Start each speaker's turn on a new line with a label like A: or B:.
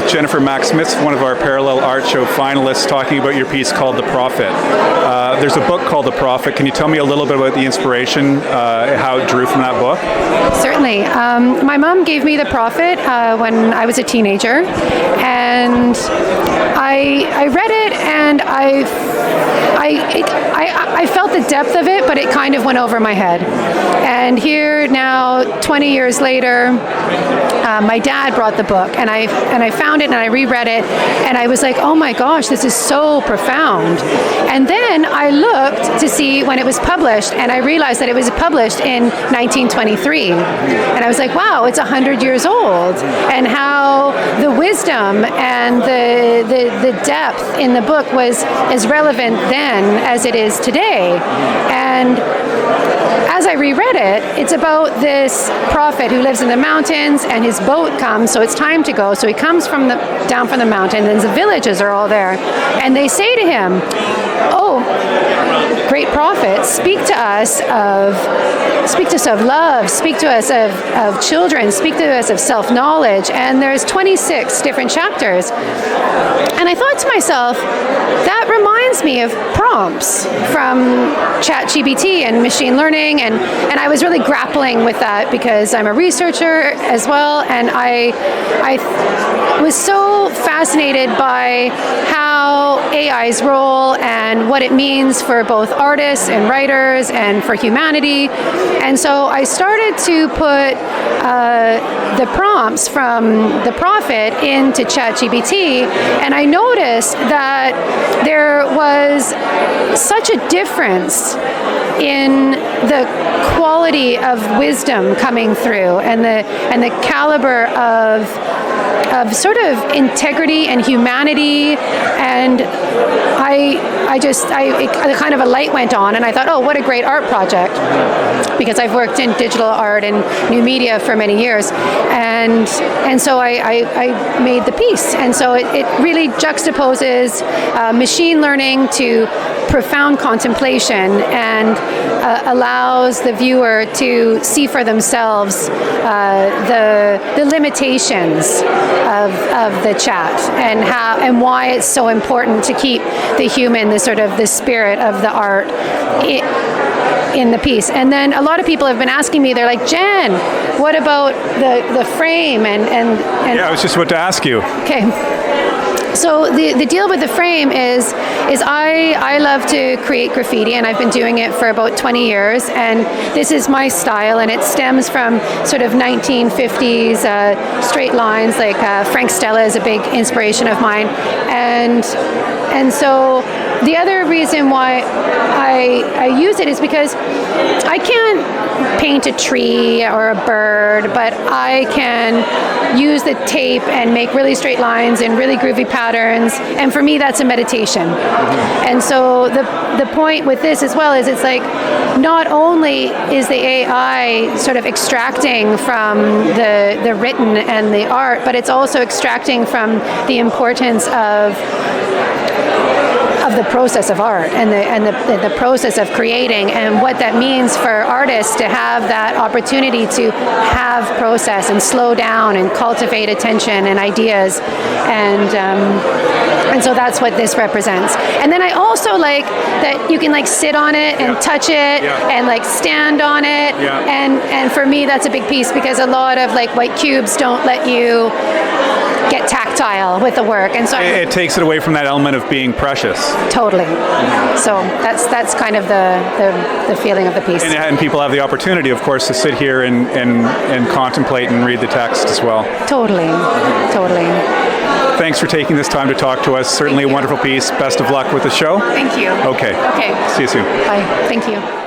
A: Jennifer Maksymetz, one of our parallel art show finalists, talking about your piece called The Prophet. There's a book called The Prophet. Can you tell me a little bit about the inspiration, how it drew from that book?
B: Certainly. My mom gave me The Prophet when I was a teenager, and I read it, and I felt the depth of it, but it kind of went over my head. And here now, 20 years later, my dad brought the book, and I found it, and I reread it, and I was like, oh my gosh, this is so profound. And then I looked to see when it was published, and I realized that it was published in 1923. And I was like, wow, it's 100 years old. And how the wisdom and the depth in the book was as relevant then as it is today. And as I reread it, it's about this prophet who lives in the mountains, and his boat comes, so it's time to go. So he comes down from the mountain, and the villagers are all there, and they say to him, "Oh, great prophet, speak to us of love, speak to us of children, speak to us of self-knowledge." And there's 26 different chapters. And I thought to myself, that reminds me of prompts from ChatGPT and machine learning, and I was really grappling with that because I'm a researcher as well, and I was so fascinated by how AI's role and what it means for both artists and writers and for humanity. And so I started to put the prompts from The Prophet into ChatGPT, and I noticed that there was such a difference in the quality of wisdom coming through, and the caliber of sort of integrity and humanity. And it kind of a light went on, and I thought, oh, what a great art project, because I've worked in digital art and new media for many years, and so I made the piece. And so it really juxtaposes machine learning to profound contemplation, and allows the viewer to see for themselves the limitations of the chat, and why it's so important to keep the human, the spirit of the art in the piece. And then a lot of people have been asking me, they're like, Jen, what about the frame? And
A: yeah, I was just about to ask you.
B: Okay. So the deal with the frame is I love to create graffiti, and I've been doing it for about 20 years, and this is my style, and it stems from sort of 1950s straight lines, like Frank Stella is a big inspiration of mine, and so the other reason why I use it is because I can't paint a tree or a bird, but I can use the tape and make really straight lines and really groovy patterns, and for me that's a meditation. And so the point with this as well is it's like, not only is the AI sort of extracting from the written and the art, but it's also extracting from the importance of the process of art and the process of creating, and what that means for artists to have that opportunity to have process and slow down and cultivate attention and ideas, and so that's what this represents. And then I also like that you can like sit on it and touch it and like stand on it, and for me that's a big piece, because a lot of like white cubes don't let you get tactile with the work, and so
A: it takes it away from that element of being precious.
B: Totally. So that's kind of the feeling of the piece.
A: And people have the opportunity, of course, to sit here and contemplate and read the text as well.
B: Totally.
A: Thanks for taking this time to talk to us. Certainly a wonderful piece. Best of luck with the show.
B: Thank you.
A: Okay.
B: Okay.
A: See you soon.
B: Bye. Thank you.